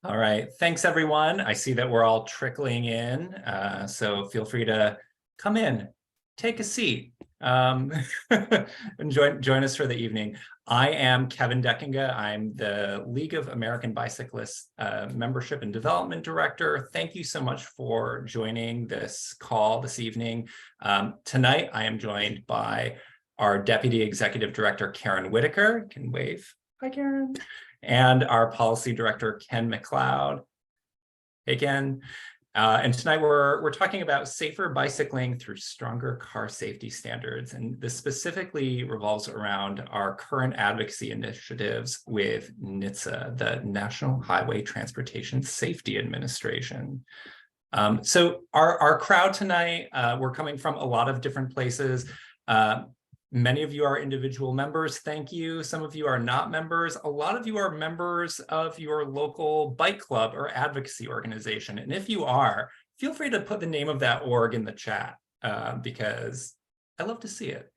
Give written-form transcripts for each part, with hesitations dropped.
All right, thanks everyone. I see that we're all trickling in, so feel free to come in, take a seat, and join us for the evening. I am Kevin Deckinga. I'm the League of American Bicyclists Membership and Development Director. Thank you so much for joining this call this evening. Tonight, I am joined by our Deputy Executive Director, Karen Whitaker. Can wave. Hi, Karen. And our Policy Director, Ken McLeod. Hey, Ken. And tonight we're talking about safer bicycling through stronger car safety standards. And this specifically revolves around our current advocacy initiatives with NHTSA, the National Highway Transportation Safety Administration. So our crowd tonight, we're coming from a lot of different places. Many of you are individual members. Thank you. Some of you are not members. A lot of you are members of your local bike club or advocacy organization. And if you are, feel free to put the name of that org in the chat because I love to see it.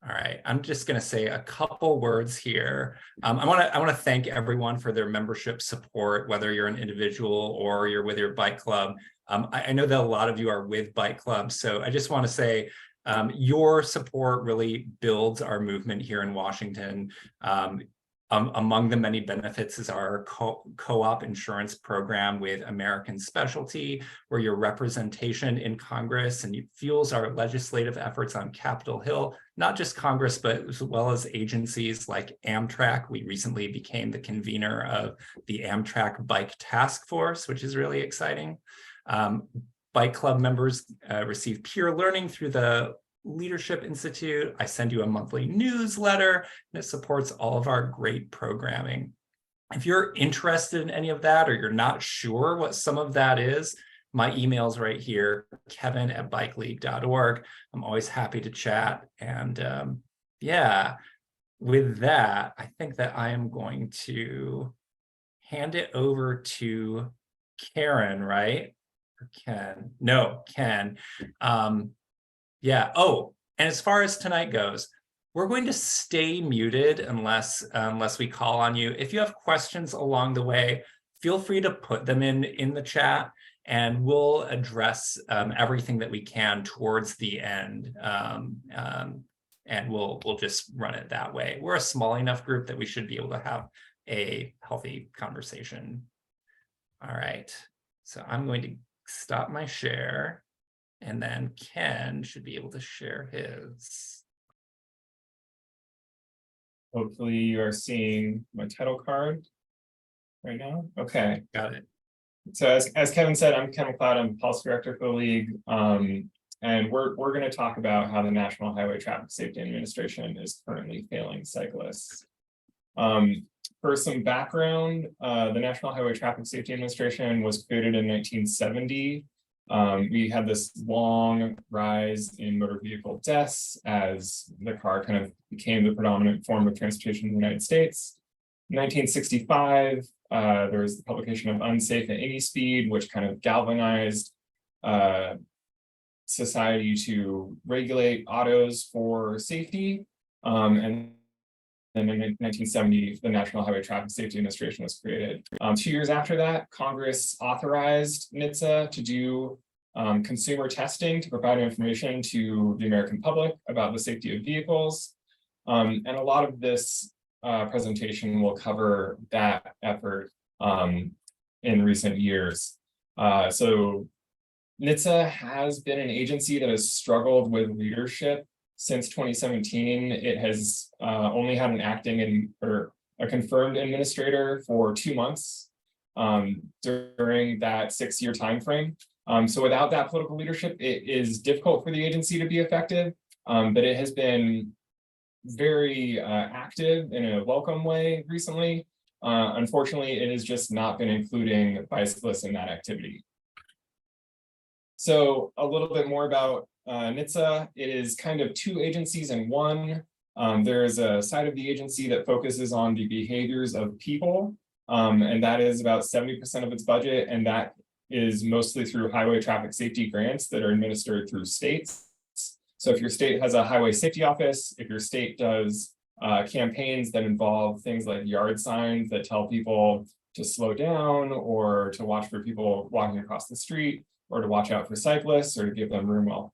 All right, I'm just going to say a couple words here. I want to thank everyone for their membership support, whether you're an individual or you're with your bike club. I know that a lot of you are with bike clubs, so I just want to say your support really builds our movement here in Washington. Among the many benefits is our co-op insurance program with American Specialty, where your representation in Congress and it fuels our legislative efforts on Capitol Hill, not just Congress, but as well as agencies like Amtrak. We recently became the convener of the Amtrak Bike Task Force, which is really exciting. Bike club members receive peer learning through the Leadership Institute. I send you a monthly newsletter, and it supports all of our great programming. If you're interested in any of that, or you're not sure what some of that is, my email's right here, kevin@bikeleague.org. I'm always happy to chat. And yeah, with that, I think that I am going to hand it over to Karen, right? Or Ken? No, Ken. Yeah. Oh, and as far as tonight goes, we're going to stay muted unless we call on you. If you have questions along the way, feel free to put them in the chat, and we'll address everything that we can towards the end. And we'll just run it that way. We're a small enough group that we should be able to have a healthy conversation. All right. So I'm going to stop my share, and then Ken should be able to share his. Hopefully you are seeing my title card right now. Okay. Got it. So as Kevin said, I'm Ken McLeod. I'm Policy Director for the League. And we're going to talk about how the National Highway Traffic Safety Administration is currently failing cyclists. For some background, the National Highway Traffic Safety Administration was created in 1970. We had this long rise in motor vehicle deaths as the car kind of became the predominant form of transportation in the United States. In 1965, there was the publication of Unsafe at Any Speed, which kind of galvanized society to regulate autos for safety. And then in 1970, the National Highway Traffic Safety Administration was created. 2 years after that, Congress authorized Nitza to do consumer testing to provide information to the American public about the safety of vehicles. And a lot of this presentation will cover that effort in recent years. So Nitza has been an agency that has struggled with leadership since 2017. It has only had an acting or a confirmed administrator for 2 months during that 6-year time frame. So without that political leadership, it is difficult for the agency to be effective, but it has been very active in a welcome way recently. Unfortunately, it has just not been including bicyclists in that activity. So a little bit more about Nitza. It is kind of 2 agencies in one. There is a side of the agency that focuses on the behaviors of people, and that is about 70% of its budget, and that is mostly through highway traffic safety grants that are administered through states. So if your state has a highway safety office, if your state does campaigns that involve things like yard signs that tell people to slow down, or to watch for people walking across the street, or to watch out for cyclists, or to give them room while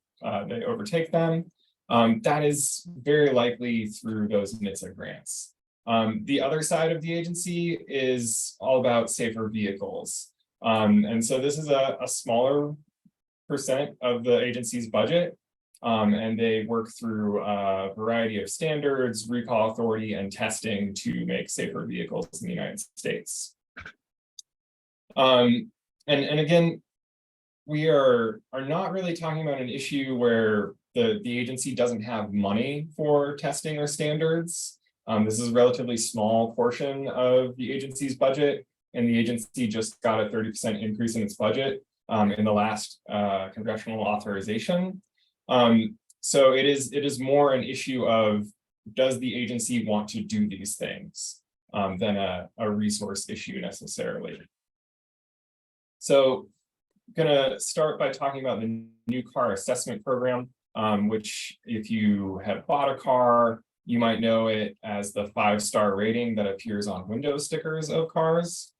they overtake them. That is very likely through those NHTSA grants. The other side of the agency is all about safer vehicles. And so this is a smaller percent of the agency's budget. And they work through a variety of standards, recall authority, and testing to make safer vehicles in the United States. And again, we are not really talking about an issue where the agency doesn't have money for testing or standards. This is a relatively small portion of the agency's budget, and the agency just got a 30% increase in its budget in the last congressional authorization. So it is more an issue of, does the agency want to do these things than a resource issue necessarily. So I'm gonna start by talking about the new car assessment program, which if you have bought a car, you might know it as the 5-star rating that appears on window stickers of cars.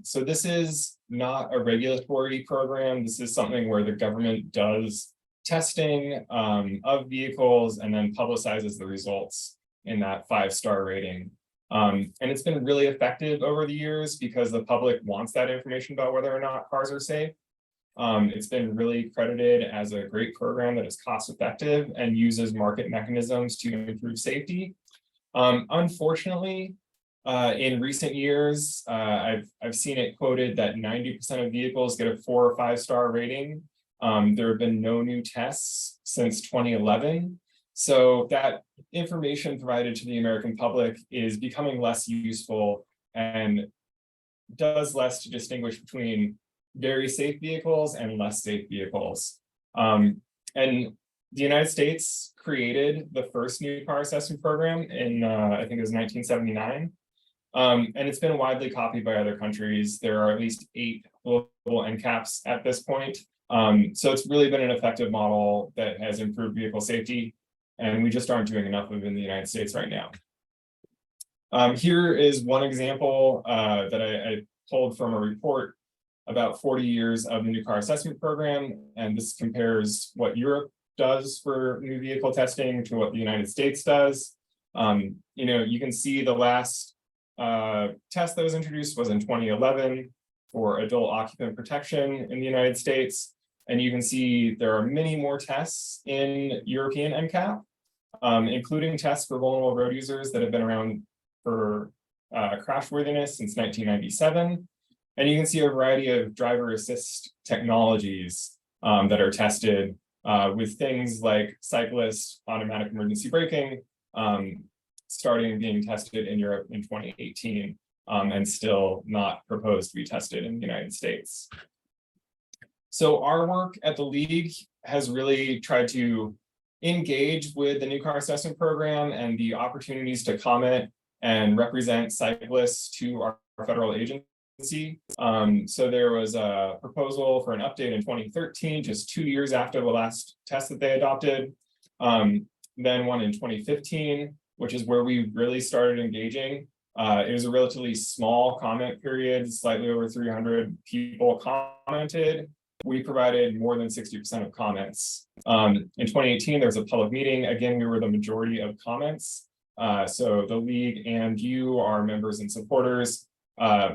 So this is not a regulatory program. This is something where the government does testing of vehicles and then publicizes the results in that 5-star rating. And it's been really effective over the years because the public wants that information about whether or not cars are safe. It's been really credited as a great program that is cost effective and uses market mechanisms to improve safety. Unfortunately, in recent years, I've seen it quoted that 90% of vehicles get a 4 or 5-star rating. There have been no new tests since 2011. So that information provided to the American public is becoming less useful and does less to distinguish between very safe vehicles and less safe vehicles. And the United States created the first new car assessment program in, I think it was 1979. And it's been widely copied by other countries. There are at least 8 global NCAPs at this point. So it's really been an effective model that has improved vehicle safety, and we just aren't doing enough of it in the United States right now. Here is one example that I pulled from a report about 40 years of the new car assessment program, and this compares what Europe does for new vehicle testing to what the United States does. You can see the last test that was introduced was in 2011 for adult occupant protection in the United States. And you can see there are many more tests in European NCAP, including tests for vulnerable road users that have been around for crashworthiness since 1997. And you can see a variety of driver assist technologies that are tested with things like cyclist automatic emergency braking, starting being tested in Europe in 2018 and still not proposed to be tested in the United States. So our work at the League has really tried to engage with the new car assessment program and the opportunities to comment and represent cyclists to our federal agency. So there was a proposal for an update in 2013, just 2 years after the last test that they adopted. Then one in 2015, which is where we really started engaging. It was a relatively small comment period, slightly over 300 people commented. We provided more than 60% of comments. In 2018, there was a public meeting. Again, we were the majority of comments. So the League and you, our members and supporters,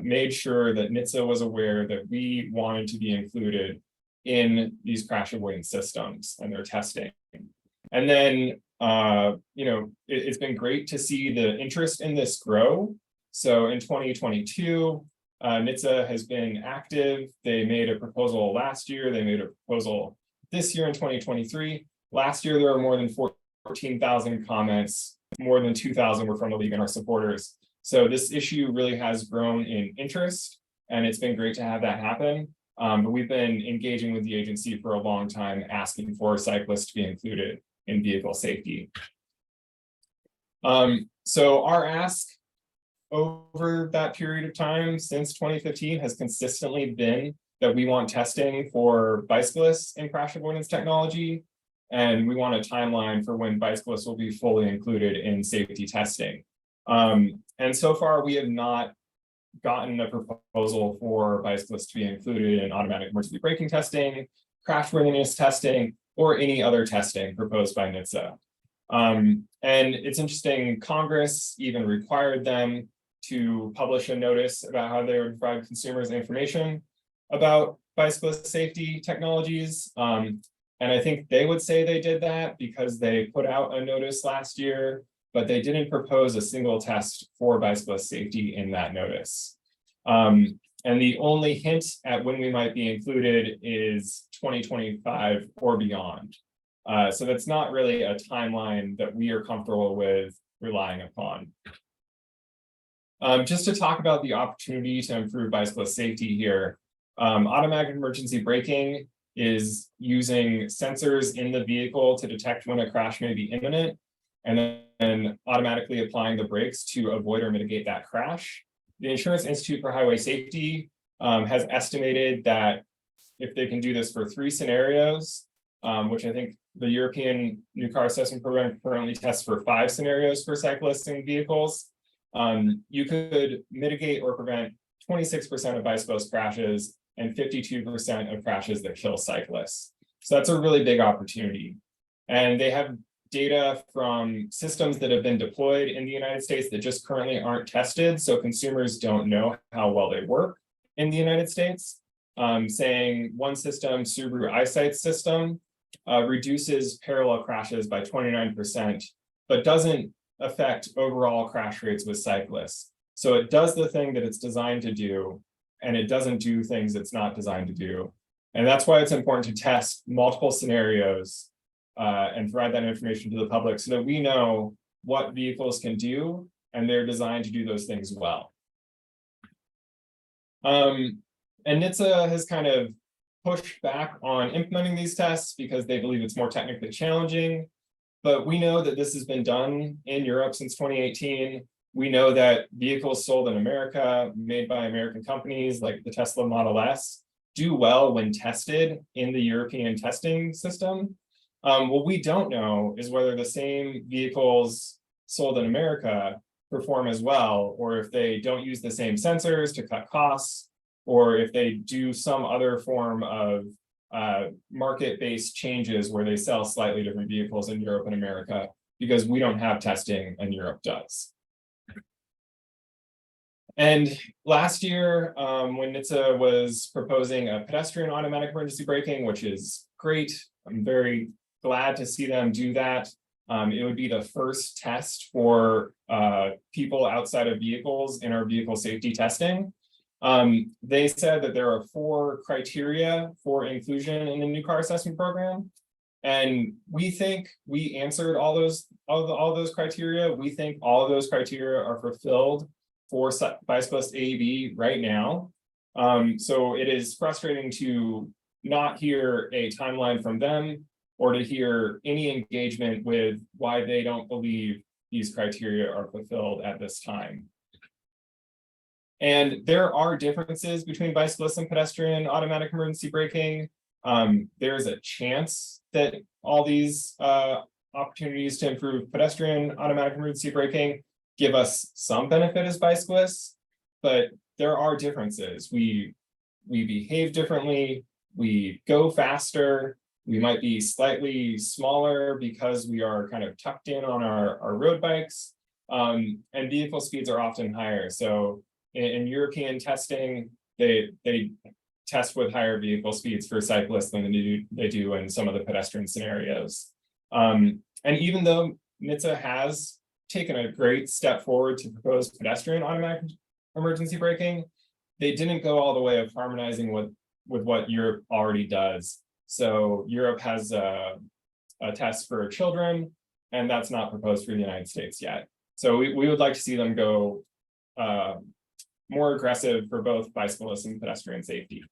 made sure that Nitza was aware that we wanted to be included in these crash avoidance systems and their testing. And then, it's been great to see the interest in this grow. So in 2022, Nitza has been active. They made a proposal last year. They made a proposal this year in 2023. Last year, there were more than 14,000 comments. More than 2,000 were from the League and our supporters. So this issue really has grown in interest, and it's been great to have that happen. But we've been engaging with the agency for a long time, asking for cyclists to be included in vehicle safety. So our ask over that period of time since 2015 has consistently been that we want testing for bicyclists in crash avoidance technology, and we want a timeline for when bicyclists will be fully included in safety testing. And so far, we have not gotten a proposal for bicyclists to be included in automatic emergency braking testing, crashworthiness testing, or any other testing proposed by NHTSA. And it's interesting, Congress even required them to publish a notice about how they would provide consumers information about bicyclist safety technologies. And I think they would say they did that because they put out a notice last year, but they didn't propose a single test for bicyclist safety in that notice. And the only hint at when we might be included is 2025 or beyond. So that's not really a timeline that we are comfortable with relying upon. Just to talk about the opportunity to improve bicyclist safety here, automatic emergency braking is using sensors in the vehicle to detect when a crash may be imminent, and then automatically applying the brakes to avoid or mitigate that crash. The Insurance Institute for Highway Safety has estimated that if they can do this for 3 scenarios, which I think the European New Car Assessment Program currently tests for 5 scenarios for cyclists and vehicles, you could mitigate or prevent 26% of bicyclist crashes and 52% of crashes that kill cyclists. So that's a really big opportunity. And they have data from systems that have been deployed in the United States that just currently aren't tested. So consumers don't know how well they work in the United States. Saying one system, Subaru EyeSight system, reduces parallel crashes by 29%, but doesn't affect overall crash rates with cyclists. So it does the thing that it's designed to do, and it doesn't do things it's not designed to do. And that's why it's important to test multiple scenarios and provide that information to the public so that we know what vehicles can do, and they're designed to do those things well. And NHTSA has kind of pushed back on implementing these tests because they believe it's more technically challenging. But we know that this has been done in Europe since 2018. We know that vehicles sold in America, made by American companies like the Tesla Model S, do well when tested in the European testing system. What we don't know is whether the same vehicles sold in America perform as well, or if they don't use the same sensors to cut costs, or if they do some other form of market-based changes where they sell slightly different vehicles in Europe and America, because we don't have testing and Europe does. And last year, when NHTSA was proposing a pedestrian automatic emergency braking, which is great, I'm very glad to see them do that. It would be the first test for people outside of vehicles in our vehicle safety testing. They said that there are 4 criteria for inclusion in the new car assessment program. And we think we answered all those criteria. We think all of those criteria are fulfilled for Bicyclist AEB right now. So it is frustrating to not hear a timeline from them or to hear any engagement with why they don't believe these criteria are fulfilled at this time. And there are differences between bicyclists and pedestrian automatic emergency braking. There's a chance that all these opportunities to improve pedestrian automatic emergency braking give us some benefit as bicyclists, but there are differences. We behave differently, we go faster, we might be slightly smaller because we are kind of tucked in on our road bikes, and vehicle speeds are often higher. So in European testing, they test with higher vehicle speeds for cyclists than they do in some of the pedestrian scenarios. And even though NHTSA has taken a great step forward to propose pedestrian automatic emergency braking, they didn't go all the way of harmonizing with what Europe already does. So Europe has a test for children, and that's not proposed for the United States yet. So we would like to see them go more aggressive for both bicyclists and pedestrian safety.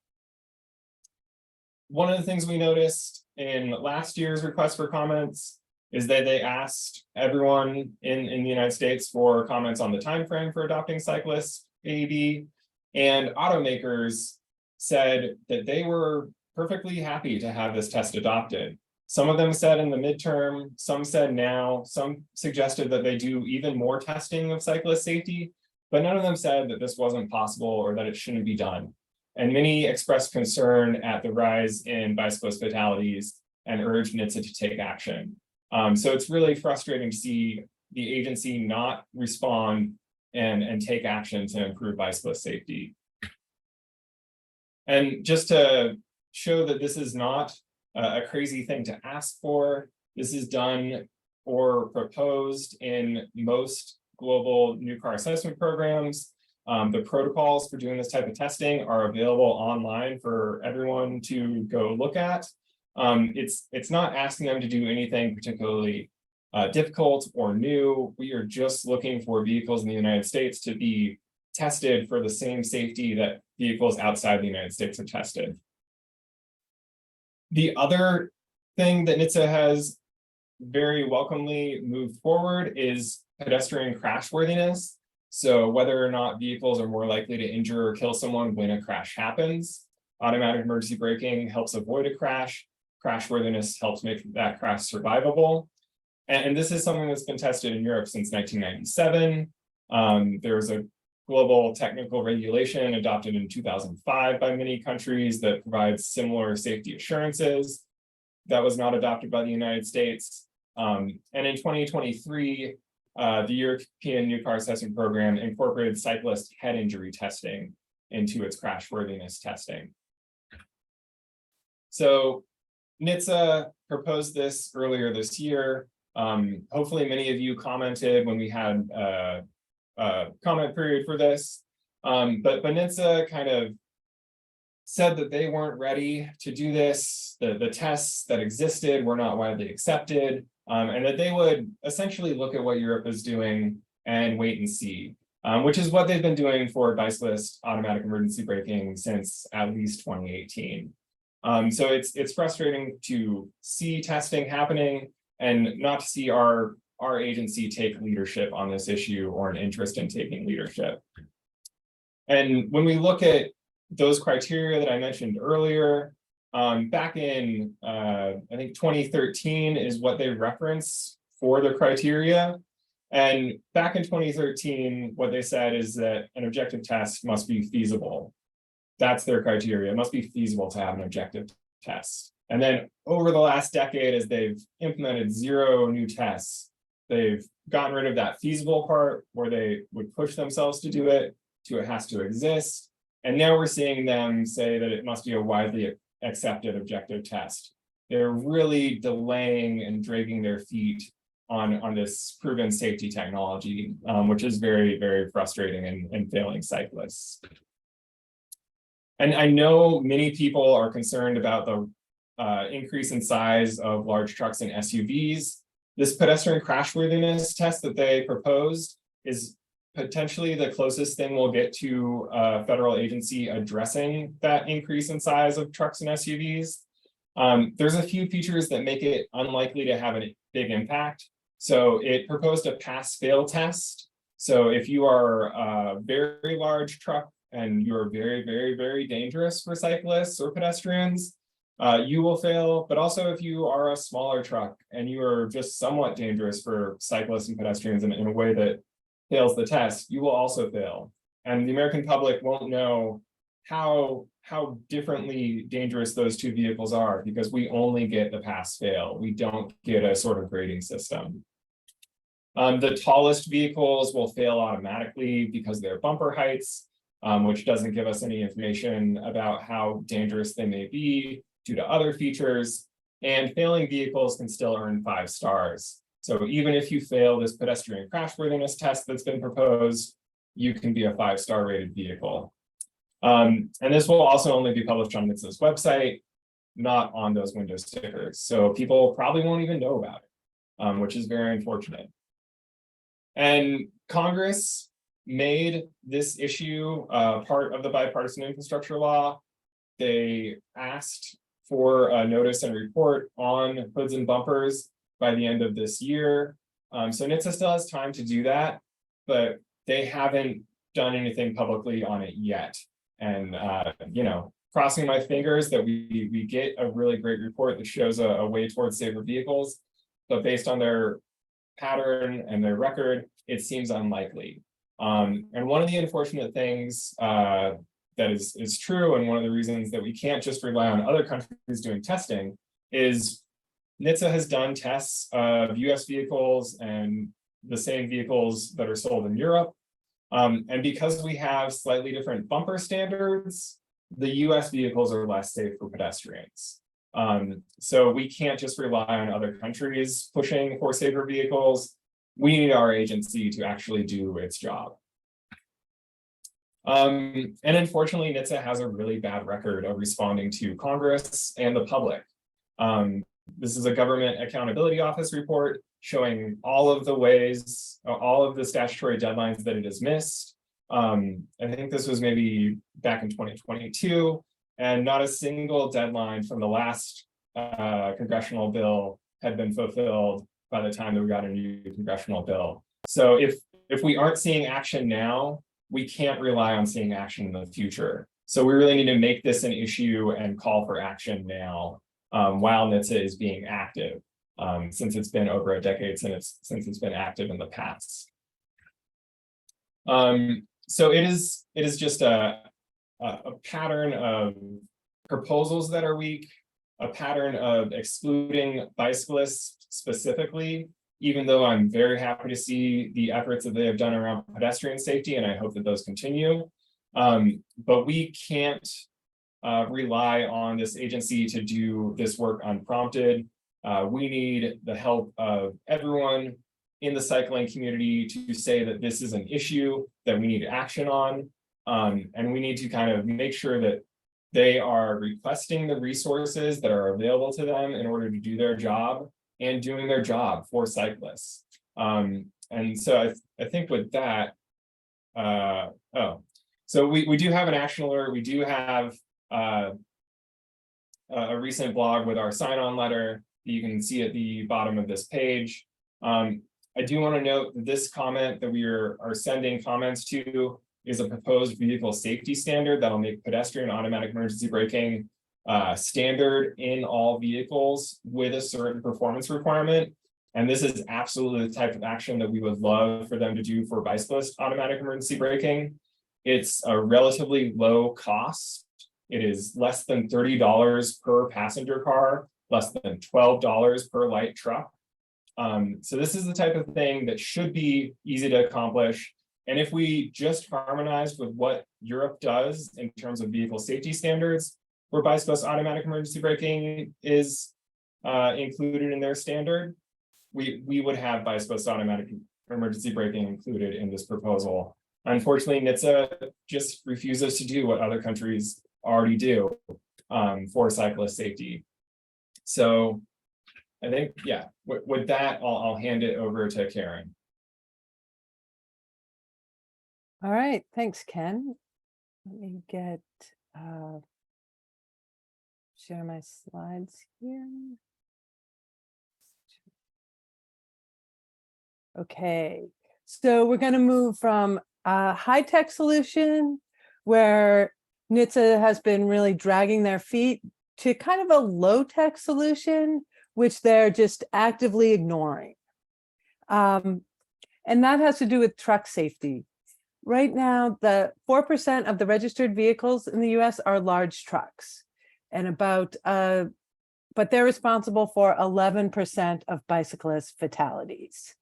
One of the things we noticed in last year's request for comments is that they asked everyone in the United States for comments on the time frame for adopting cyclists AEB, and automakers said that they were perfectly happy to have this test adopted. Some of them said in the midterm, some said now, some suggested that they do even more testing of cyclist safety, but none of them said that this wasn't possible or that it shouldn't be done. And many expressed concern at the rise in bicyclist fatalities and urged NHTSA to take action. So it's really frustrating to see the agency not respond and take action to improve bicyclist safety. And just to show that this is not a crazy thing to ask for, this is done or proposed in most global new car assessment programs. The protocols for doing this type of testing are available online for everyone to go look at. It's not asking them to do anything particularly difficult or new. We are just looking for vehicles in the United States to be tested for the same safety that vehicles outside the United States are tested. The other thing that NHTSA has very welcomely moved forward is pedestrian crashworthiness. So whether or not vehicles are more likely to injure or kill someone when a crash happens. Automatic emergency braking helps avoid a crash. Crashworthiness helps make that crash survivable. And this is something that's been tested in Europe since 1997. There's a global technical regulation adopted in 2005 by many countries that provides similar safety assurances. That was not adopted by the United States. And in 2023, the European New Car Assessment Program incorporated cyclist head injury testing into its crashworthiness testing. So NHTSA proposed this earlier this year. Hopefully many of you commented when we had a comment period for this, but NHTSA kind of said that they weren't ready to do this. The tests that existed were not widely accepted, and that they would essentially look at what Europe is doing and wait and see, which is what they've been doing for bicyclist automatic emergency braking since at least 2018. So it's frustrating to see testing happening and not to see our agency take leadership on this issue or an interest in taking leadership. And when we look at those criteria that I mentioned earlier, back in, I think 2013 is what they reference for the criteria. And back in 2013, what they said is that an objective test must be feasible. That's their criteria. It must be feasible to have an objective test. And then over the last decade, as they've implemented 0 new tests, they've gotten rid of that feasible part where they would push themselves to do it, to it has to exist. And now we're seeing them say that it must be a widely accepted objective test. They're really delaying and dragging their feet on this proven safety technology, which is very, very frustrating and failing cyclists. And I know many people are concerned about the increase in size of large trucks and SUVs. This pedestrian crashworthiness test that they proposed is potentially the closest thing we'll get to a federal agency addressing that increase in size of trucks and SUVs. There's a few features that make it unlikely to have a big impact. So it proposed a pass-fail test. So if you are a very large truck and you're very, very, very dangerous for cyclists or pedestrians, you will fail. But also if you are a smaller truck and you are just somewhat dangerous for cyclists and pedestrians in a way that fails the test, you will also fail. And the American public won't know how differently dangerous those two vehicles are because we only get the pass-fail. We don't get a sort of grading system. The tallest vehicles will fail automatically because they're bumper heights, which doesn't give us any information about how dangerous they may be due to other features. And failing vehicles can still earn 5 stars. So even if you fail this pedestrian crashworthiness test that's been proposed, you can be a 5-star rated vehicle. And this will also only be published on Nitza's website, not on those window stickers. So people probably won't even know about it, which is very unfortunate. And Congress made this issue part of the bipartisan infrastructure law. They asked for a notice and report on hoods and bumpers by the end of this year. So NHTSA still has time to do that, but they haven't done anything publicly on it yet. And, crossing my fingers that we get a really great report that shows a way towards safer vehicles, but based on their pattern and their record, it seems unlikely. And one of the unfortunate things that is true, and one of the reasons that we can't just rely on other countries doing testing, is NHTSA has done tests of US vehicles and the same vehicles that are sold in Europe. And because we have slightly different bumper standards, the US vehicles are less safe for pedestrians. So we can't just rely on other countries pushing for safer vehicles. We need our agency to actually do its job. And unfortunately, NHTSA has a really bad record of responding to Congress and the public. This is a Government Accountability Office report showing all of the ways, all of the statutory deadlines that it has missed. I think this was maybe back in 2022, and not a single deadline from the last congressional bill had been fulfilled by the time that we got a new congressional bill. So if we aren't seeing action now, we can't rely on seeing action in the future. So we really need to make this an issue and call for action now, while NHTSA is being active, since it's been over a decade since it's been active in the past. So it is just a pattern of proposals that are weak, a pattern of excluding bicyclists specifically, even though I'm very happy to see the efforts that they have done around pedestrian safety, and I hope that those continue. But we can't rely on this agency to do this work unprompted. We need the help of everyone in the cycling community to say that this is an issue that we need action on. And we need to kind of make sure that they are requesting the resources that are available to them in order to do their job and doing their job for cyclists. And so I think with that, so we do have an action alert. We do have a recent blog with our sign-on letter that you can see at the bottom of this page. I do want to note that this comment that we are sending comments to is a proposed vehicle safety standard that'll make pedestrian automatic emergency braking standard in all vehicles with a certain performance requirement. And this is absolutely the type of action that we would love for them to do for bicyclist automatic emergency braking. It's a relatively low cost. It is less than $30 per passenger car, less than $12 per light truck. So this is the type of thing that should be easy to accomplish. And if we just harmonized with what Europe does in terms of vehicle safety standards, where bicyclist automatic emergency braking is included in their standard, we would have bicyclist automatic emergency braking included in this proposal. Unfortunately, NHTSA just refuses to do what other countries already do for cyclist safety. So I think, yeah, with that, I'll hand it over to Karen. All right, thanks, Ken. Let me get share my slides here. Okay, so we're going to move from a high-tech solution where NHTSA has been really dragging their feet to kind of a low-tech solution, which they're just actively ignoring. And that has to do with truck safety. Right now, the 4% of the registered vehicles in the US are large trucks, and but they're responsible for 11% of bicyclist fatalities.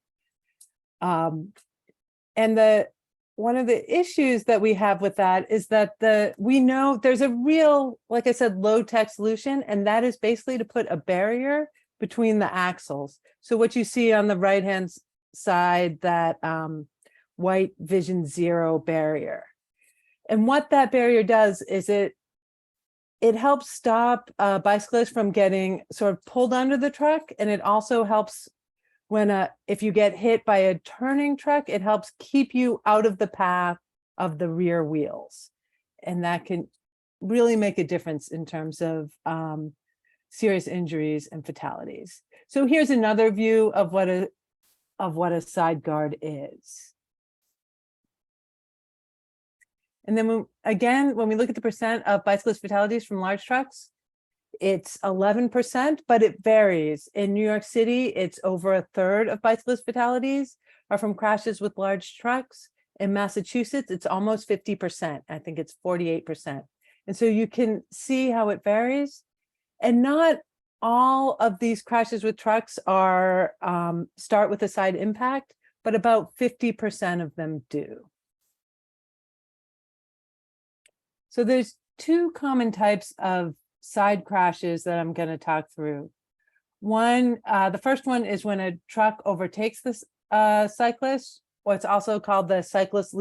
And one of the issues that we have with that is that we know there's a real, like I said, low-tech solution, and that is basically to put a barrier between the axles. So what you see on the right-hand side, that white Vision Zero barrier. And what that barrier does is it helps stop bicyclists from getting sort of pulled under the truck, and it also helps when if you get hit by a turning truck, it helps keep you out of the path of the rear wheels. And that can really make a difference in terms of serious injuries and fatalities. So here's another view of what a side guard is. And then when we look at the percent of bicyclist fatalities from large trucks, it's 11%, but it varies. In New York City, it's over a third of bicyclist fatalities are from crashes with large trucks. In Massachusetts, it's almost 50%. I think it's 48%. And so you can see how it varies. And not all of these crashes with trucks are start with a side impact, but about 50% of them do. So there's two common types of side crashes that I'm going to talk through. One, the first one is when a truck overtakes this cyclist, or it's also called the cyclist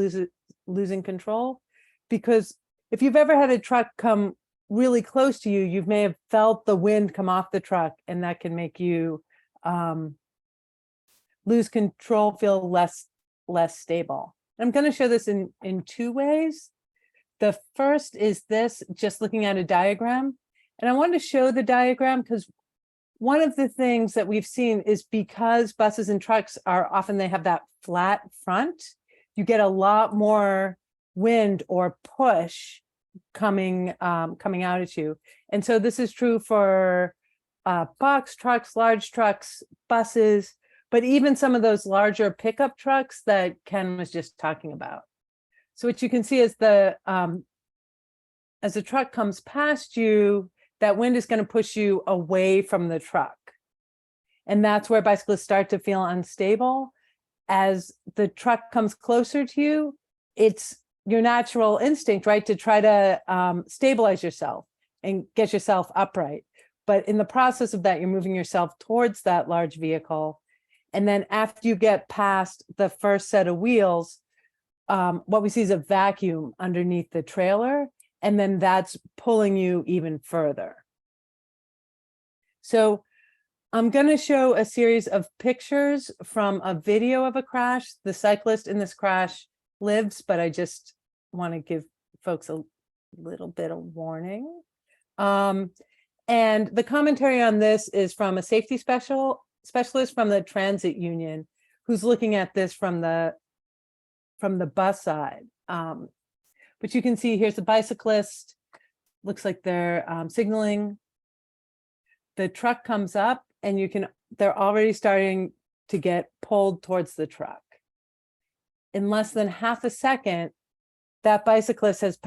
losing control. Because if you've ever had a truck come really close to you, you may have felt the wind come off the truck, and that can make you lose control, feel less stable. I'm going to show this in two ways. The first is this, just looking at a diagram. And I wanted to show the diagram because one of the things that we've seen is because buses and trucks are often, they have that flat front, you get a lot more wind or push coming out at you. And so this is true for box trucks, large trucks, buses, but even some of those larger pickup trucks that Ken was just talking about. So what you can see is as the truck comes past you, that wind is going to push you away from the truck. And that's where bicyclists start to feel unstable. As the truck comes closer to you, it's your natural instinct, right, to try to stabilize yourself and get yourself upright. But in the process of that, you're moving yourself towards that large vehicle. And then after you get past the first set of wheels, what we see is a vacuum underneath the trailer, and then that's pulling you even further. So I'm going to show a series of pictures from a video of a crash. The cyclist in this crash lives, but I just want to give folks a little bit of warning. And the commentary on this is from a safety specialist from the transit union, who's looking at this from the bus side. But you can see here's the bicyclist. Looks like they're signaling. The truck comes up, and they're already starting to get pulled towards the truck. In less than half a second, that bicyclist has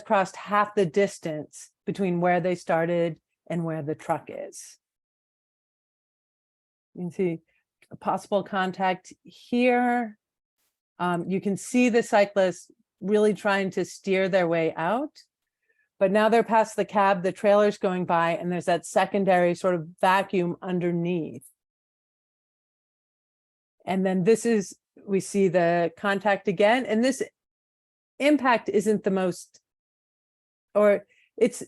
crossed half the distance between where they started and where the truck is. You can see a possible contact here. You can see the cyclist really trying to steer their way out, but now they're past the cab, the trailer's going by, and there's that secondary sort of vacuum underneath. And then we see the contact again, and this impact isn't the most, or it's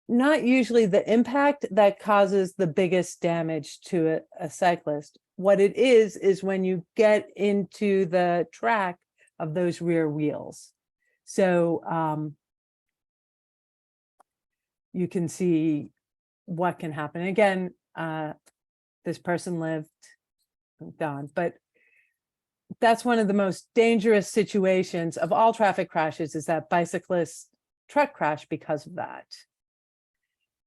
not usually the impact that causes the biggest damage to a cyclist. What it is when you get into the track of those rear wheels. So you can see what can happen. Again, this person lived, gone, but that's one of the most dangerous situations of all traffic crashes, is that bicyclist truck crash because of that.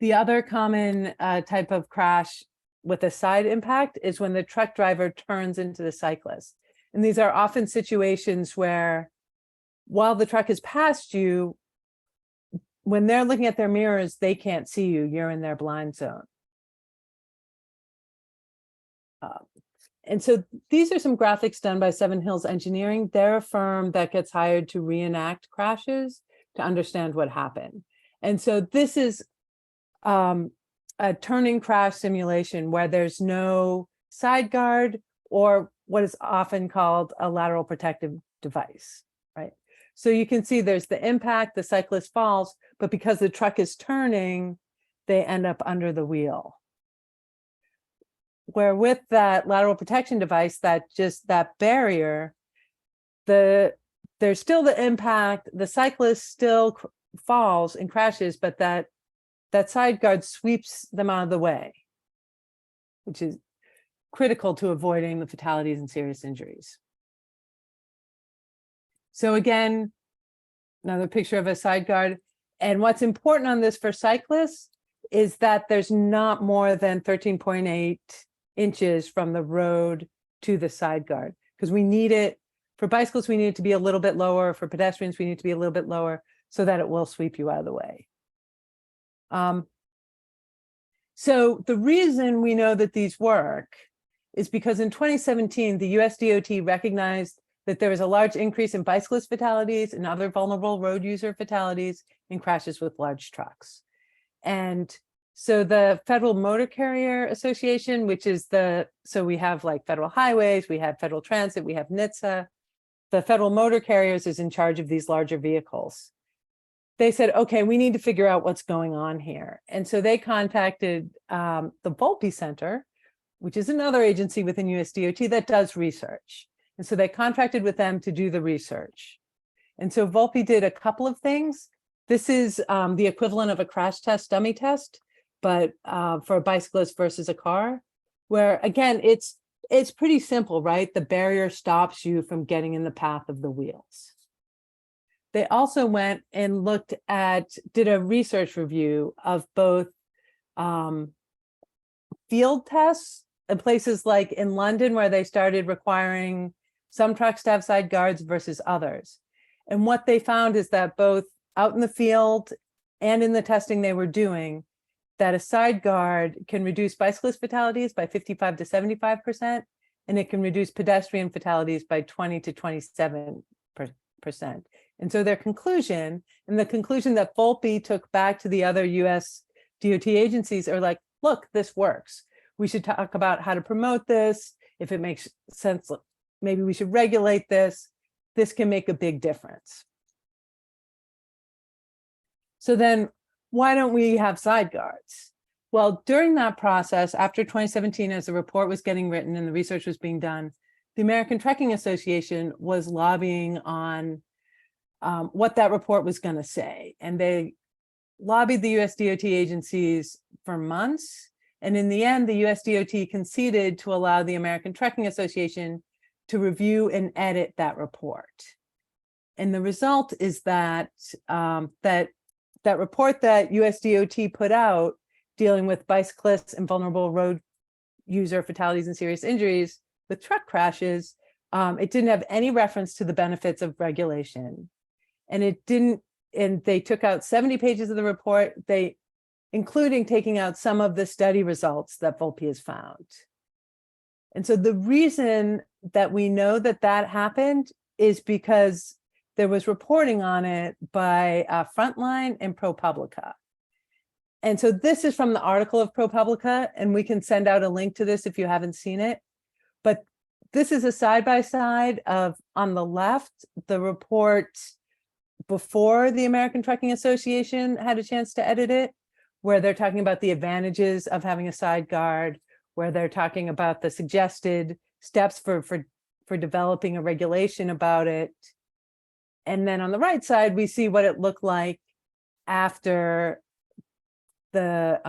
The other common type of crash with a side impact is when the truck driver turns into the cyclist. And these are often situations where, while the truck is past you, when they're looking at their mirrors, they can't see you. You're in their blind zone. And so these are some graphics done by Seven Hills Engineering. They're a firm that gets hired to reenact crashes to understand what happened. And so this is a turning crash simulation where there's no side guard or what is often called a lateral protective device, right? So you can see there's the impact, the cyclist falls, but because the truck is turning, they end up under the wheel. Where with that lateral protection device, that barrier, there's still the impact, the cyclist still falls and crashes, but that side guard sweeps them out of the way, which is critical to avoiding the fatalities and serious injuries. So again, another picture of a side guard. And what's important on this for cyclists is that there's not more than 13.8 inches from the road to the side guard, because we need it For bicycles, we need it to be a little bit lower. For pedestrians, we need it to be a little bit lower so that it will sweep you out of the way. So the reason we know that these work is because in 2017, the US DOT recognized that there was a large increase in bicyclist fatalities and other vulnerable road user fatalities in crashes with large trucks. And so the Federal Motor Carrier Association, which is so we have like federal highways, we have federal transit, we have NHTSA. The federal motor carriers is in charge of these larger vehicles. They said, okay, we need to figure out what's going on here. And so they contacted the Volpe Center, which is another agency within USDOT that does research. And so they contracted with them to do the research. And so Volpe did a couple of things. This is the equivalent of a crash test dummy test, but for a bicyclist versus a car, where again, it's pretty simple, right? The barrier stops you from getting in the path of the wheels. They also went and did a research review of both field tests in places like in London, where they started requiring some trucks to have side guards versus others. And what they found is that both out in the field and in the testing they were doing, that a side guard can reduce bicyclist fatalities by 55 to 75%, and it can reduce pedestrian fatalities by 20 to 27%. And so their conclusion, and the conclusion that Volpe took back to the other US DOT agencies, are like, look, this works. We should talk about how to promote this. If it makes sense, maybe we should regulate this. This can make a big difference. So then why don't we have side guards? Well, during that process, after 2017, as the report was getting written and the research was being done, the American Trucking Association was lobbying on what that report was going to say. And they lobbied the US DOT agencies for months. And in the end, the US DOT conceded to allow the American Trucking Association to review and edit that report. And the result is that that report that US DOT put out dealing with bicyclists and vulnerable road user fatalities and serious injuries with truck crashes, it didn't have any reference to the benefits of regulation. And they took out 70 pages of the report, including taking out some of the study results that Volpe has found. And so the reason that we know that that happened is because there was reporting on it by Frontline and ProPublica. And so this is from the article of ProPublica, and we can send out a link to this if you haven't seen it. But this is a side-by-side of, on the left, the report before the American Trucking Association had a chance to edit it, where they're talking about the advantages of having a side guard, where they're talking about the suggested steps for developing a regulation about it. And then on the right side, we see what it looked like after the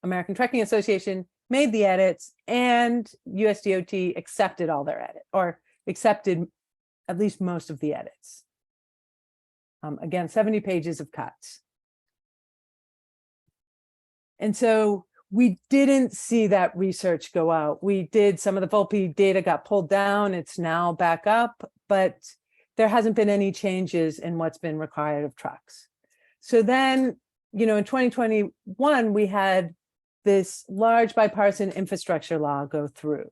American Trucking Association made the edits and USDOT accepted all their edits, or accepted at least most of the edits. Again, 70 pages of cuts. And so we didn't see that research go out. We did, some of the Volpe data got pulled down, it's now back up, but there hasn't been any changes in what's been required of trucks. So then, in 2021, we had this large bipartisan infrastructure law go through.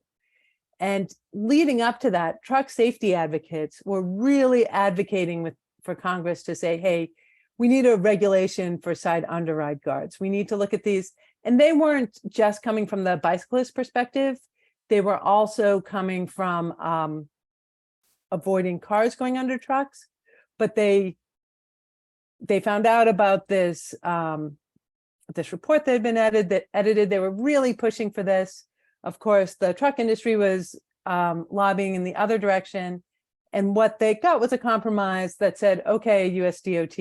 And leading up to that, truck safety advocates were really advocating for Congress to say, hey, we need a regulation for side underride guards. We need to look at these. And they weren't just coming from the bicyclist perspective. They were also coming from avoiding cars going under trucks. But they found out about this, this report that had been edited. They were really pushing for this. Of course, the truck industry was lobbying in the other direction. And what they got was a compromise that said, okay, US DOT,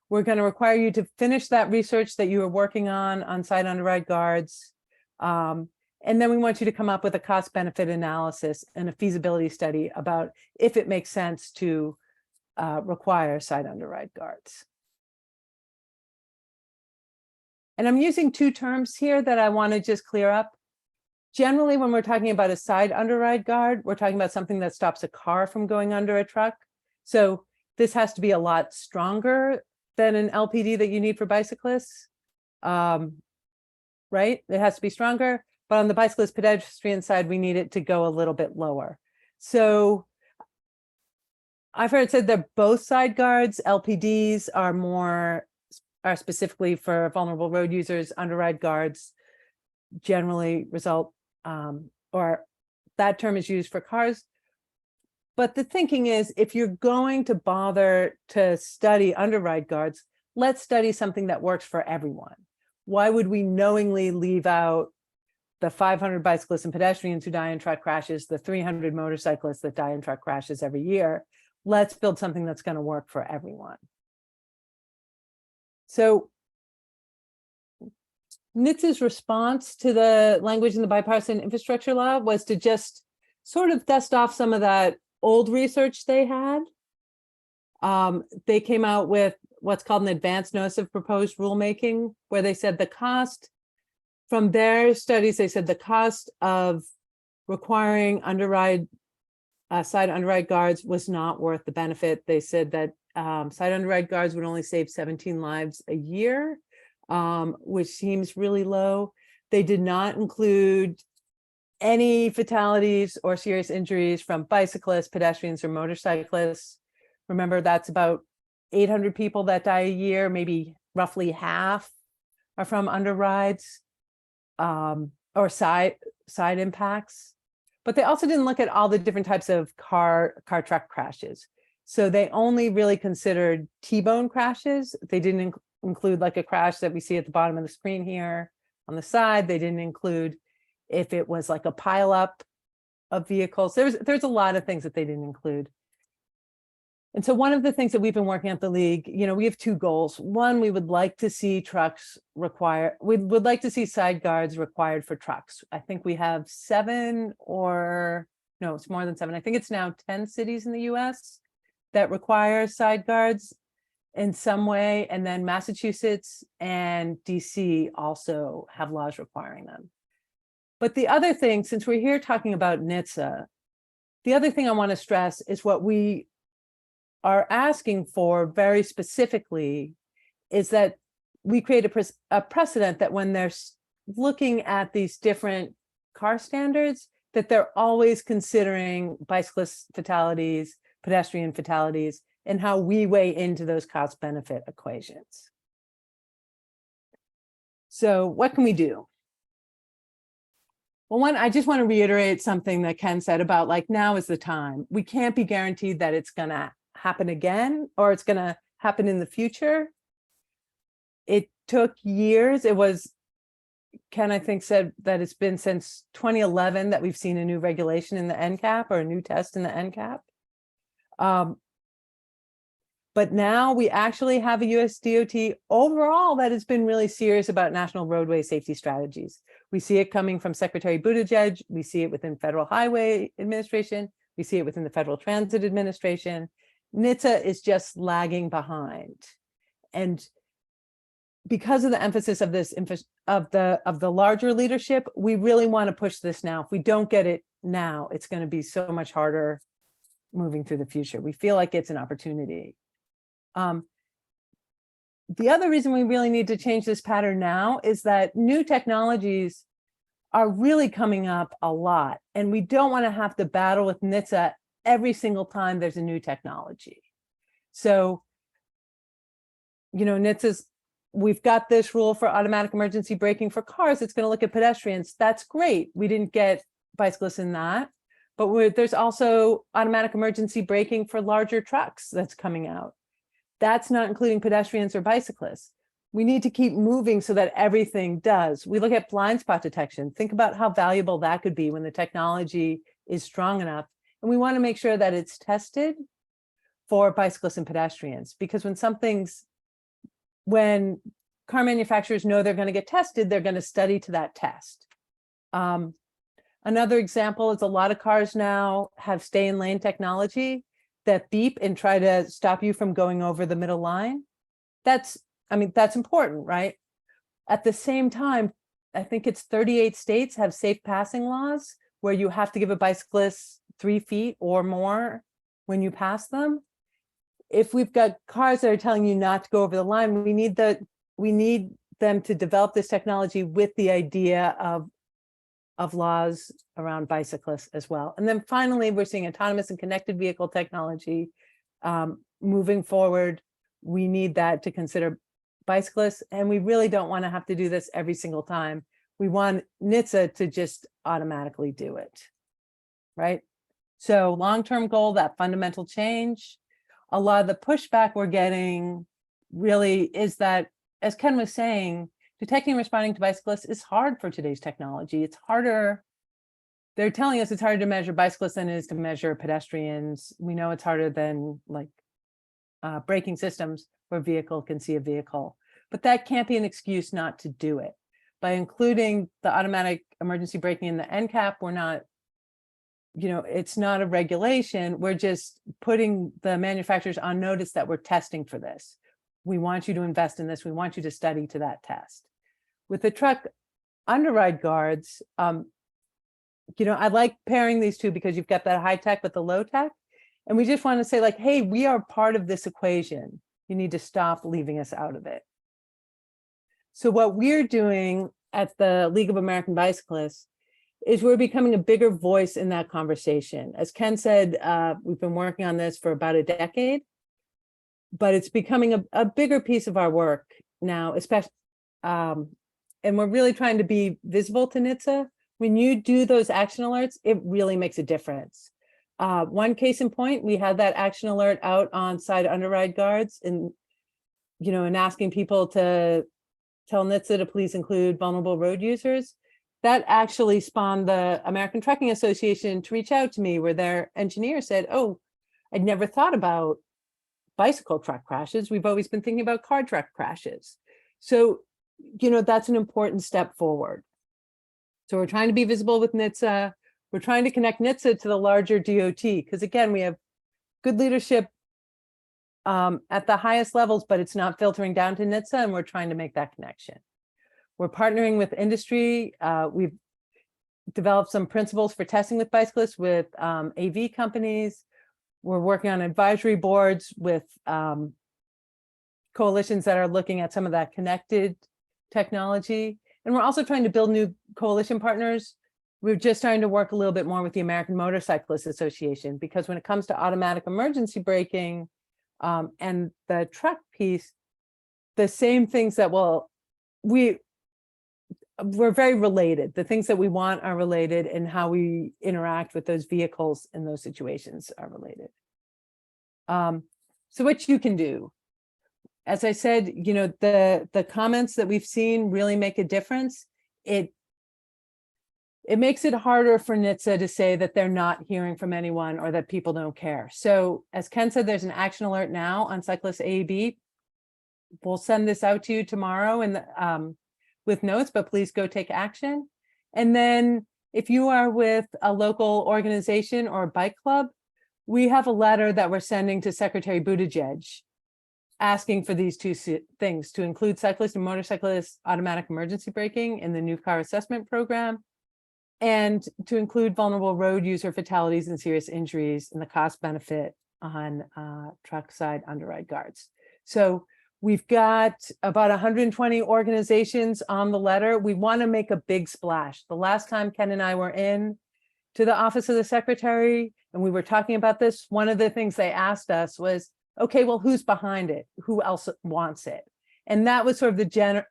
we're going to require you to finish that research that you were working on side underride guards. And then we want you to come up with a cost benefit analysis and a feasibility study about if it makes sense to require side underride guards. And I'm using two terms here that I want to just clear up. Generally, when we're talking about a side underride guard, we're talking about something that stops a car from going under a truck. So this has to be a lot stronger than an LPD that you need for bicyclists. Right? It has to be stronger, but on the bicyclist pedestrian side, we need it to go a little bit lower. So I've heard it said that both side guards, LPDs, are specifically for vulnerable road users. Underride guards generally result, or that term is used for cars. But the thinking is, if you're going to bother to study underride guards, let's study something that works for everyone. Why would we knowingly leave out the 500 bicyclists and pedestrians who die in truck crashes, the 300 motorcyclists that die in truck crashes every year? Let's build something that's going to work for everyone. So Nitzas response to the language in the bipartisan infrastructure law was to just sort of dust off some of that old research they had. They came out with what's called an advance notice of proposed rulemaking, where they said the cost, from their studies, they said the cost of requiring side underride guards was not worth the benefit. They said that side underride guards would only save 17 lives a year, which seems really low. They did not include any fatalities or serious injuries from bicyclists, pedestrians, or motorcyclists. Remember, that's about 800 people that die a year, maybe roughly half are from underrides or side impacts. But they also didn't look at all the different types of car truck crashes. So they only really considered T-bone crashes. They didn't include like a crash that we see at the bottom of the screen here on the side. They didn't include if it was like a pileup of vehicles. There's a lot of things that they didn't include. And so one of the things that we've been working at the League, we have two goals. One, we would like to see we would like to see side guards required for trucks. I think we have 7 or no, it's more than 7. I think it's now 10 cities in the US that require side guards in some way. And then Massachusetts and DC also have laws requiring them. But the other thing, since we're here talking about Nitza, the other thing I want to stress is what we are asking for very specifically is that we create a precedent that when they're looking at these different car standards, that they're always considering bicyclist fatalities, pedestrian fatalities, and how we weigh into those cost benefit equations. So what can we do? Well, one, I just want to reiterate something that Ken said about like, now is the time. We can't be guaranteed that it's going to happen again or it's going to happen in the future. It took years. It was, Ken, I think, said that it's been since 2011 that we've seen a new regulation in the NCAP or a new test in the NCAP. But now we actually have a US DOT overall that has been really serious about national roadway safety strategies. We see it coming from Secretary Buttigieg. We see it within Federal Highway Administration. We see it within the Federal Transit Administration. NHTSA is just lagging behind. And because of the emphasis of this of the larger leadership, we really want to push this now. If we don't get it now, it's going to be so much harder moving through the future. We feel like it's an opportunity. The other reason we really need to change this pattern now is that new technologies are really coming up a lot, and we don't want to have to battle with NHTSA every single time there's a new technology. So, NHTSA's, we've got this rule for automatic emergency braking for cars. It's going to look at pedestrians. That's great. We didn't get bicyclists in that, but there's also automatic emergency braking for larger trucks that's coming out. That's not including pedestrians or bicyclists. We need to keep moving so that everything does. We look at blind spot detection. Think about how valuable that could be when the technology is strong enough. And we want to make sure that it's tested for bicyclists and pedestrians, because when car manufacturers know they're going to get tested, they're going to study to that test. Another example is a lot of cars now have stay in lane technology that beep and try to stop you from going over the middle line. That's important, right? At the same time, I think it's 38 states have safe passing laws where you have to give a bicyclist 3 feet or more when you pass them. If we've got cars that are telling you not to go over the line, we need them to develop this technology with the idea of laws around bicyclists as well. And then finally, we're seeing autonomous and connected vehicle technology moving forward. We need that to consider bicyclists, and we really don't want to have to do this every single time. We want NHTSA to just automatically do it, right? So long-term goal, that fundamental change. A lot of the pushback we're getting really is that, as Ken was saying, detecting and responding to bicyclists is hard for today's technology. It's harder. They're telling us it's harder to measure bicyclists than it is to measure pedestrians. We know it's harder than like braking systems where a vehicle can see a vehicle, but that can't be an excuse not to do it. By including the automatic emergency braking in the NCAP, we're not, it's not a regulation. We're just putting the manufacturers on notice that we're testing for this. We want you to invest in this. We want you to study to that test. With the truck underride guards, I like pairing these two because you've got that high tech with the low tech. And we just want to say like, hey, we are part of this equation. You need to stop leaving us out of it. So what we're doing at the League of American Bicyclists is we're becoming a bigger voice in that conversation. As Ken said, we've been working on this for about a decade, but it's becoming a bigger piece of our work now, especially, and we're really trying to be visible to NHTSA. When you do those action alerts, it really makes a difference. One case in point, we had that action alert out on side underride guards and asking people to tell NHTSA to please include vulnerable road users. That actually spawned the American Trucking Association to reach out to me, where their engineer said, oh, I'd never thought about bicycle truck crashes. We've always been thinking about car truck crashes. So, that's an important step forward. So we're trying to be visible with NHTSA. We're trying to connect NHTSA to the larger DOT, because again, we have good leadership at the highest levels, but it's not filtering down to NHTSA, and we're trying to make that connection. We're partnering with industry. We've developed some principles for testing with bicyclists with AV companies. We're working on advisory boards with coalitions that are looking at some of that connected technology. And we're also trying to build new coalition partners. We're just trying to work a little bit more with the American Motorcyclists Association, because when it comes to automatic emergency braking and the truck piece, the same things that we're very related. The things that we want are related, and how we interact with those vehicles in those situations are related. So what you can do, as I said, the comments that we've seen really make a difference. It makes it harder for NHTSA to say that they're not hearing from anyone or that people don't care. So as Ken said, there's an action alert now on Cyclists AAB. We'll send this out to you tomorrow and with notes, but please go take action. And then if you are with a local organization or a bike club, we have a letter that we're sending to Secretary Buttigieg asking for these two things: to include cyclists and motorcyclists automatic emergency braking in the new car assessment program, and to include vulnerable road user fatalities and serious injuries in the cost benefit on truck side underride guards. So we've got about 120 organizations on the letter. We want to make a big splash. The last time Ken and I were in to the office of the secretary and we were talking about this, one of the things they asked us was, okay, well, who's behind it? Who else wants it? And that was sort of the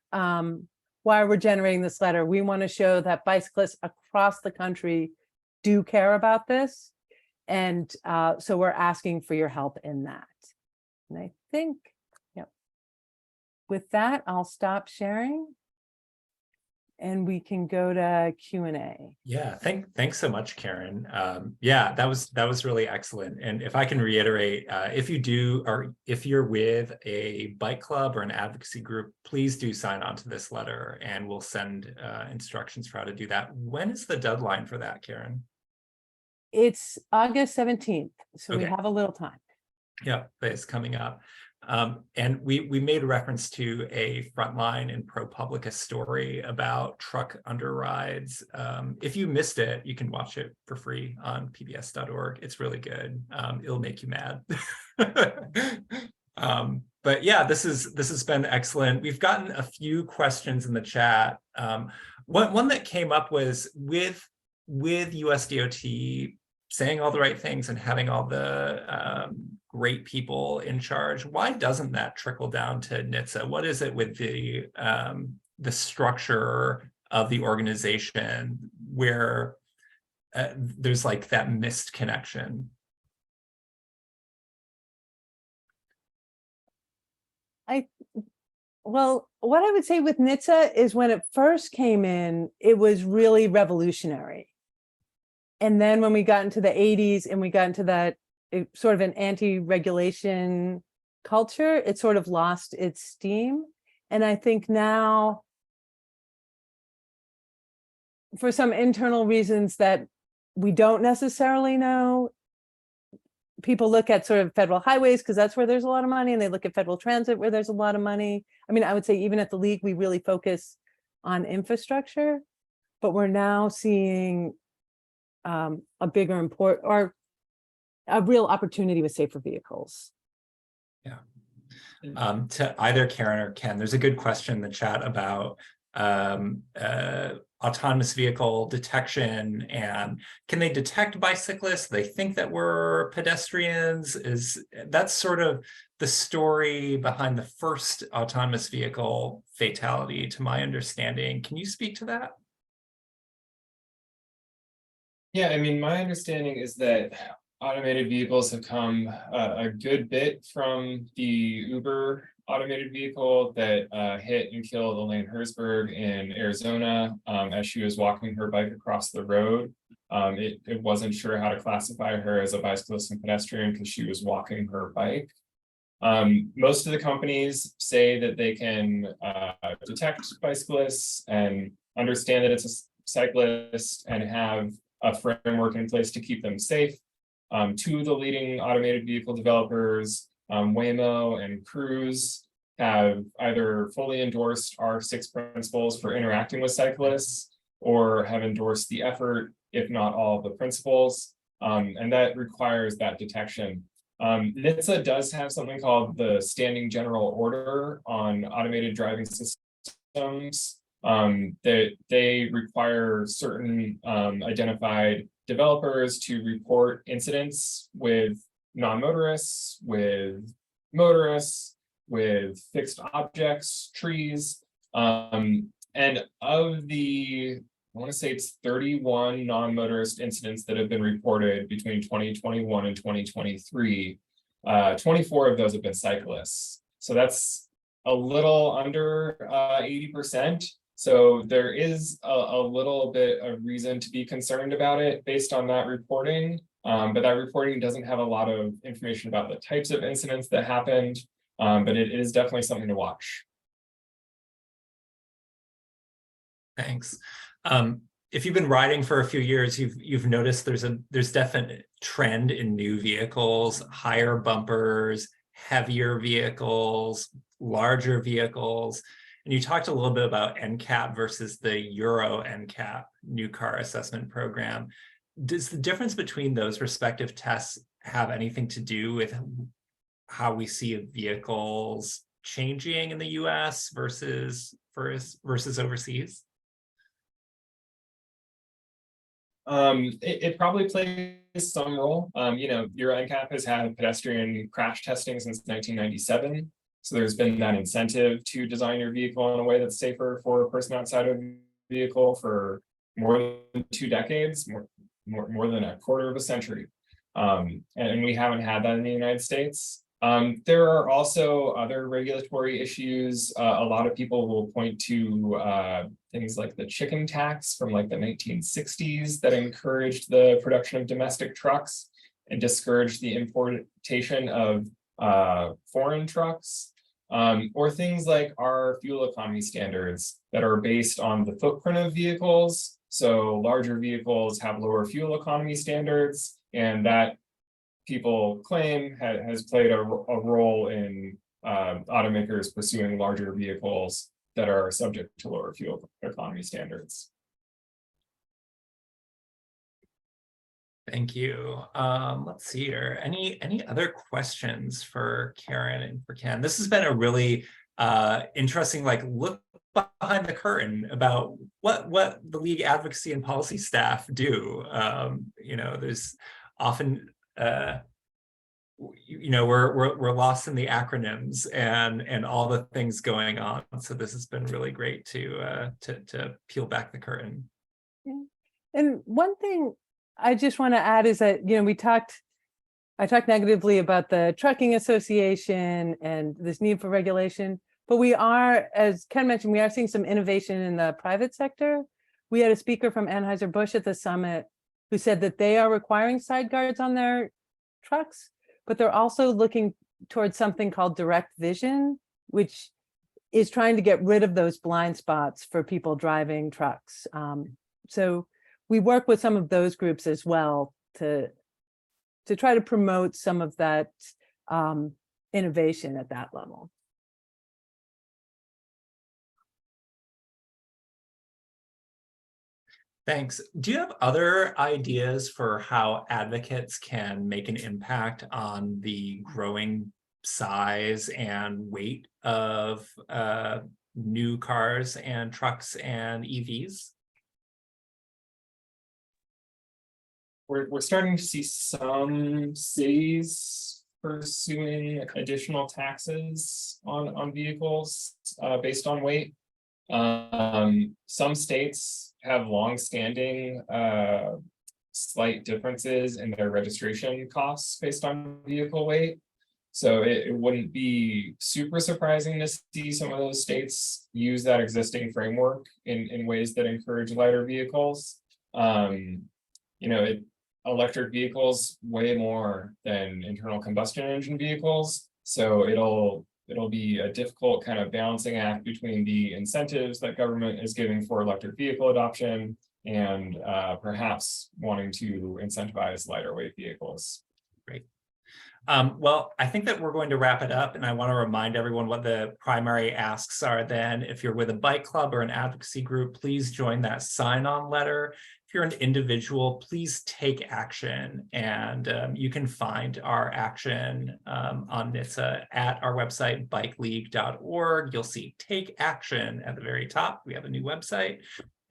why we're generating this letter. We want to show that bicyclists across the country do care about this. And so we're asking for your help in that. And I think, yep. With that, I'll stop sharing and we can go to Q&A. Yeah, thanks so much, Karen. Yeah, that was really excellent. And if I can reiterate, if you're with a bike club or an advocacy group, please do sign on to this letter and we'll send instructions for how to do that. When is the deadline for that, Karen? It's August 17th, so Okay. we have a little time. Yeah, it's coming up. And we made reference to a Frontline and ProPublica story about truck underrides. If you missed it, you can watch it for free on pbs.org. It's really good. It'll make you mad. But yeah, this has been excellent. We've gotten a few questions in the chat. One that came up was with USDOT saying all the right things and having all the great people in charge, why doesn't that trickle down to NHTSA? What is it with the structure of the organization where there's like that missed connection? Well, what I would say with NHTSA is when it first came in, it was really revolutionary. And then when we got into the 80s and we got into that sort of an anti-regulation culture, it sort of lost its steam. And I think now, for some internal reasons that we don't necessarily know, people look at sort of federal highways because that's where there's a lot of money, and they look at federal transit where there's a lot of money. I mean, I would say even at the league, we really focus on infrastructure, but we're now seeing a bigger import or a real opportunity with safer vehicles. Yeah. To either Karen or Ken, there's a good question in the chat about autonomous vehicle detection, and can they detect bicyclists? They think that we're pedestrians. That's sort of the story behind the first autonomous vehicle fatality, to my understanding. Can you speak to that? Yeah, I mean, my understanding is that automated vehicles have come a good bit from the Uber automated vehicle that hit and killed Elaine Herzberg in Arizona as she was walking her bike across the road. It wasn't sure how to classify her as a bicyclist and pedestrian because she was walking her bike. Most of the companies say that they can detect bicyclists and understand that it's a cyclist and have a framework in place to keep them safe. Two of the leading automated vehicle developers, Waymo and Cruise, have either fully endorsed our 6 principles for interacting with cyclists or have endorsed the effort, if not all of the principles, and that requires that detection. NHTSA does have something called the Standing General Order on Automated Driving Systems. That they require certain identified developers to report incidents with non-motorists, with motorists, with fixed objects, trees, and of the, I want to say it's 31 non-motorist incidents that have been reported between 2021 and 2023. 24 of those have been cyclists. So that's a little under 80%. So there is a little bit of reason to be concerned about it based on that reporting. But that reporting doesn't have a lot of information about the types of incidents that happened. But it is definitely something to watch. Thanks. If you've been riding for a few years, you've noticed there's definite trend in new vehicles, higher bumpers, heavier vehicles, larger vehicles. And you talked a little bit about NCAP versus the Euro NCAP new car assessment program. Does the difference between those respective tests have anything to do with how we see vehicles changing in the US versus overseas? It probably plays some role. Euro NCAP has had pedestrian crash testing since 1997. So there's been that incentive to design your vehicle in a way that's safer for a person outside of the vehicle for more than 2 decades, more than a quarter of a century. And we haven't had that in the United States. There are also other regulatory issues. A lot of people will point to things like the chicken tax from like the 1960s that encouraged the production of domestic trucks and discouraged the importation of foreign trucks, or things like our fuel economy standards that are based on the footprint of vehicles. So larger vehicles have lower fuel economy standards, and that people claim has played a role in automakers pursuing larger vehicles that are subject to lower fuel economy standards. Thank you. Let's see here. Any other questions for Karen and for Ken? This has been a really interesting look behind the curtain about what the league advocacy and policy staff do. There's often we're lost in the acronyms and all the things going on. So this has been really great to peel back the curtain. Yeah. And one thing I just want to add is that, I talked negatively about the trucking association and this need for regulation, but we are, as Ken mentioned, we are seeing some innovation in the private sector. We had a speaker from Anheuser-Busch at the summit who said that they are requiring side guards on their trucks, but they're also looking towards something called direct vision, which is trying to get rid of those blind spots for people driving trucks. So we work with some of those groups as well to try to promote some of that innovation at that level. Thanks. Do you have other ideas for how advocates can make an impact on the growing size and weight of new cars and trucks and EVs? We're starting to see some cities pursuing additional taxes on vehicles based on weight. Some states have long-standing slight differences in their registration costs based on vehicle weight. So it wouldn't be super surprising to see some of those states use that existing framework in ways that encourage lighter vehicles. Electric vehicles weigh more than internal combustion engine vehicles. So it'll be a difficult kind of balancing act between the incentives that government is giving for electric vehicle adoption and perhaps wanting to incentivize lighter weight vehicles. Great. Well, I think that we're going to wrap it up, and I want to remind everyone what the primary asks are then. If you're with a bike club or an advocacy group, please join that sign-on letter. If you're an individual, please take action, and you can find our action on Nitza at our website, bikeleague.org. You'll see Take Action at the very top. We have a new website,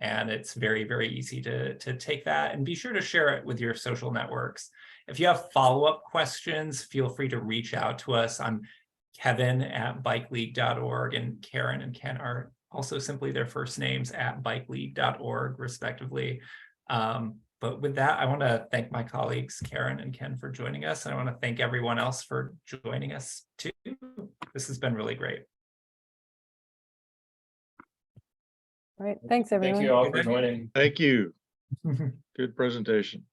and it's very, very easy to take that, and be sure to share it with your social networks. If you have follow-up questions, feel free to reach out to us. I'm Kevin at bikeleague.org, and Karen and Ken are also simply their first names at bikeleague.org, respectively. But with that, I want to thank my colleagues, Karen and Ken, for joining us. And I want to thank everyone else for joining us too. This has been really great. All right. Thanks, everyone. Thank you all for joining. Thank you. Good presentation.